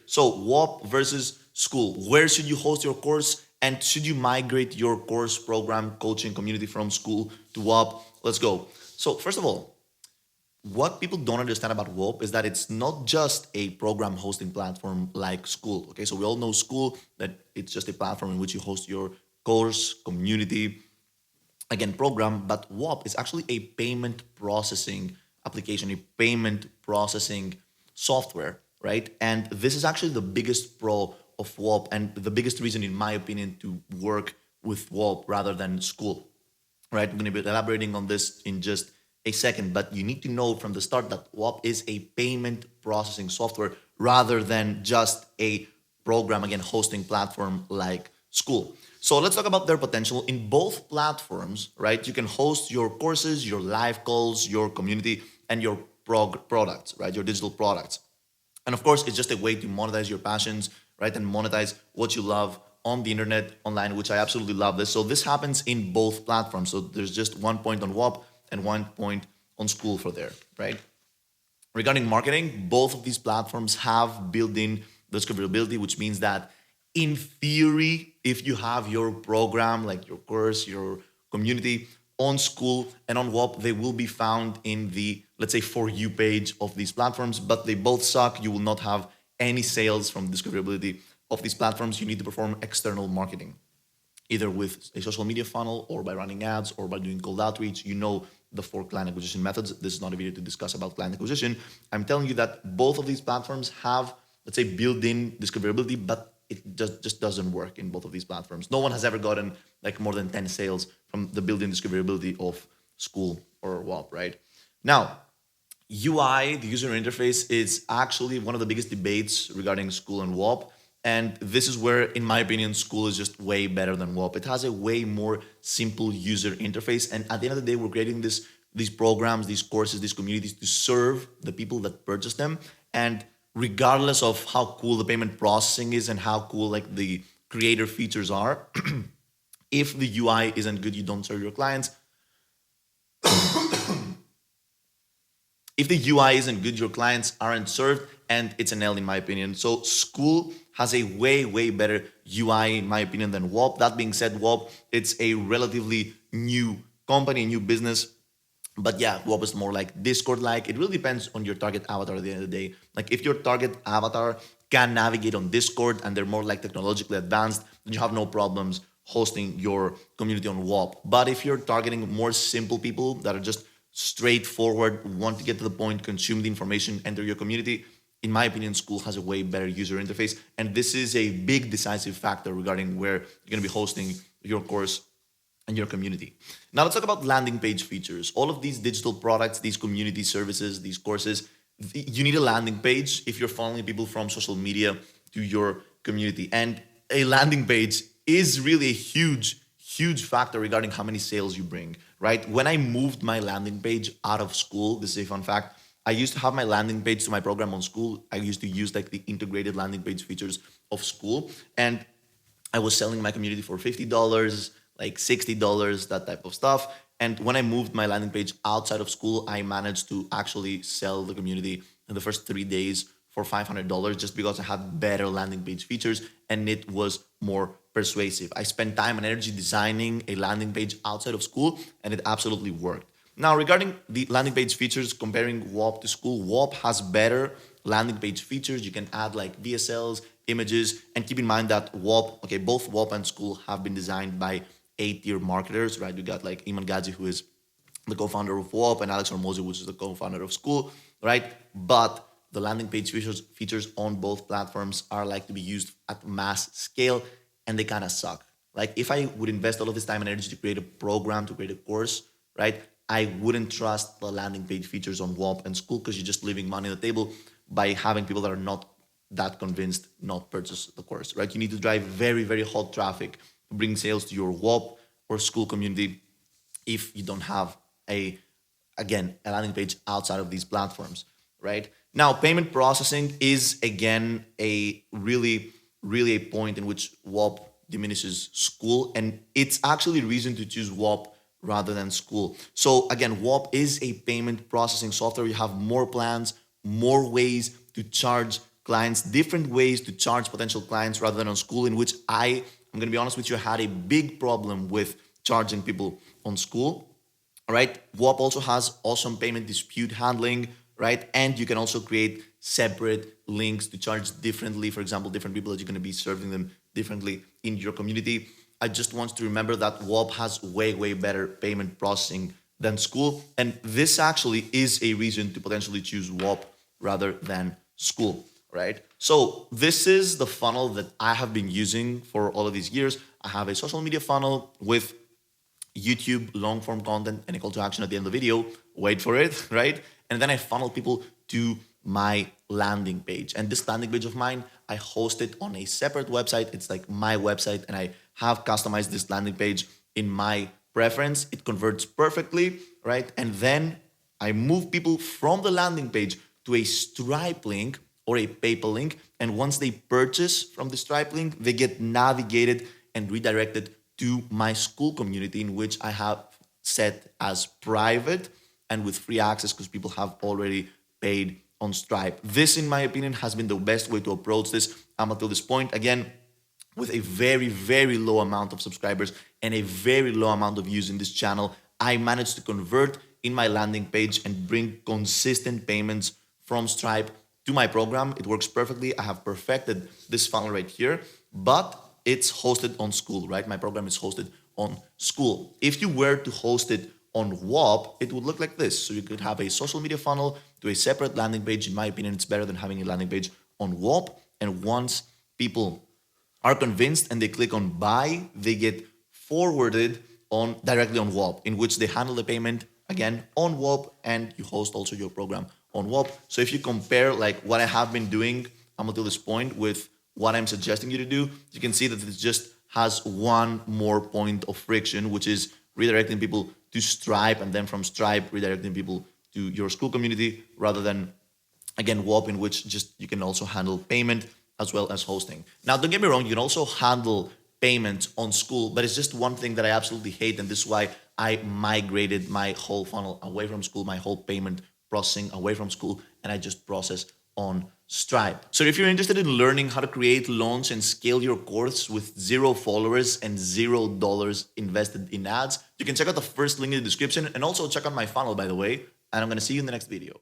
So Whop versus Skool. Where should you host your course? And should you migrate your course, program, coaching, community from Skool to Whop? Let's go. So first of all, what people don't understand about Whop is that it's not just a program hosting platform like Skool. Okay, so we all know Skool, that it's just a platform in which you host your course, community, again, program, but Whop is actually a payment processing application, a payment processing software, right? And this is actually the biggest pro of Whop and the biggest reason, in my opinion, to work with Whop rather than Skool, right? I'm going to be elaborating on this in just a second, but you need to know from the start that Whop is a payment processing software rather than just a program, again, hosting platform like Skool. So let's talk about their potential in both platforms, right? You can host your courses, your live calls, your community, and your products, right? Your digital products. And of course, it's just a way to monetize your passions, right? And monetize what you love on the internet, online, which I absolutely love this. So this happens in both platforms. So there's just 1 point on Whop and 1 point on Skool for there, right? Regarding marketing, both of these platforms have built-in discoverability, which means that in theory, if you have your program, like your course, your community on Skool and on Whop, they will be found in the, let's say, For You page of these platforms, but they both suck. You will not have any sales from discoverability of these platforms. You need to perform external marketing, either with a social media funnel or by running ads or by doing cold outreach. You know the four client acquisition methods. This is not a video to discuss about client acquisition. I'm telling you that both of these platforms have, let's say, built-in discoverability, but it just doesn't work in both of these platforms. No one has ever gotten like more than 10 sales from the built-in discoverability of Skool or Whop, right? Now, UI, the user interface, is actually one of the biggest debates regarding Skool and Whop. And this is where, in my opinion, Skool is just way better than Whop. It has a way more simple user interface. And at the end of the day, we're creating these programs, these courses, these communities to serve the people that purchase them. And regardless of how cool the payment processing is and how cool like the creator features are, if the UI isn't good, you don't serve your clients. If the UI isn't good, your clients aren't served, and it's an L in my opinion. So Skool has a way better UI in my opinion than Whop. That being said, Whop, it's a relatively new company, new business. But yeah, Whop is more like Discord-like. It really depends on your target avatar at the end of the day. Like if your target avatar can navigate on Discord and they're more like technologically advanced, then you have no problems hosting your community on Whop. But if you're targeting more simple people that are just straightforward, want to get to the point, consume the information, enter your community, in my opinion, Skool has a way better user interface. And this is a big decisive factor regarding where you're going to be hosting your course and your community. Now let's talk about landing page features. All of these digital products, these community services, these courses, you need a landing page if you're following people from social media to your community. And a landing page is really a huge factor regarding how many sales you bring, right? When I moved my landing page out of Skool, this is a fun fact, I used to have my landing page to my program on Skool. I used to use like the integrated landing page features of Skool. And I was selling my community for $50, like $60, that type of stuff. And when I moved my landing page outside of Skool, I managed to actually sell the community in the first 3 days for $500 just because I had better landing page features and it was more persuasive. I spent time and energy designing a landing page outside of Skool and it absolutely worked. Now, regarding the landing page features, comparing Whop to Skool, Whop has better landing page features. You can add like VSLs, images, and keep in mind that Whop, okay, both Whop and Skool have been designed by A-tier marketers, right? We got like Iman Gadzi, who is the co-founder of Whop, and Alex Hormozy, which is the co-founder of Skool, right? But the landing page features on both platforms are like to be used at mass scale, and they kind of suck. Like if I would invest all of this time and energy to create a program, to create a course, right? I wouldn't trust the landing page features on Whop and Skool because you're just leaving money on the table by having people that are not that convinced not purchase the course, right? You need to drive very hot traffic to bring sales to your Whop or Skool community if you don't have a landing page outside of these platforms, right? Now, payment processing is again a really a point in which Whop diminishes Skool, and it's actually a reason to choose Whop rather than Skool. So again, Whop is a payment processing software. You have more plans, more ways to charge clients, different ways to charge potential clients rather than on Skool, in which I'm going to be honest with you, I had a big problem with charging people on Skool. All right. Whop also has awesome payment dispute handling, right? And you can also create separate links to charge differently. For example, different people that you're going to be serving them differently in your community. I just want to remember that Whop has way, way better payment processing than Skool. And this actually is a reason to potentially choose Whop rather than Skool, right? So this is the funnel that I have been using for all of these years. I have a social media funnel with YouTube long form content and a call to action at the end of the video. Wait for it, right? And then I funnel people to my landing page. And this landing page of mine, I host it on a separate website. It's like my website, and I have customized this landing page in my preference. It converts perfectly, right? And then I move people from the landing page to a Stripe link or a PayPal link. And once they purchase from the Stripe link, they get navigated and redirected to my Skool community, in which I have set as private and with free access because people have already paid on Stripe. This, in my opinion, has been the best way to approach this until this point. Again, with a very, very low amount of subscribers and a very low amount of views in this channel, I managed to convert in my landing page and bring consistent payments from Stripe to my program. It works perfectly. I have perfected this funnel right here, but it's hosted on Skool, right? My program is hosted on Skool. If you were to host it on Whop, it would look like this. So you could have a social media funnel to a separate landing page. In my opinion, it's better than having a landing page on Whop. And once people are convinced and they click on buy, they get forwarded on directly on Whop, in which they handle the payment again on Whop, and you host also your program on Whop. So if you compare like what I have been doing up until this point with what I'm suggesting you to do, you can see that it just has one more point of friction, which is redirecting people to Stripe, and then from Stripe redirecting people to your Skool community, rather than, again, Whop, in which just you can also handle payment as well as hosting. Now, don't get me wrong, you can also handle payments on Skool, but it's just one thing that I absolutely hate, and this is why I migrated my whole funnel away from Skool, my whole payment processing away from Skool, and I just process on Stripe. So if you're interested in learning how to create, launch, and scale your course with 0 followers and $0 invested in ads, you can check out the first link in the description, and also check out my funnel, by the way, and I'm gonna see you in the next video.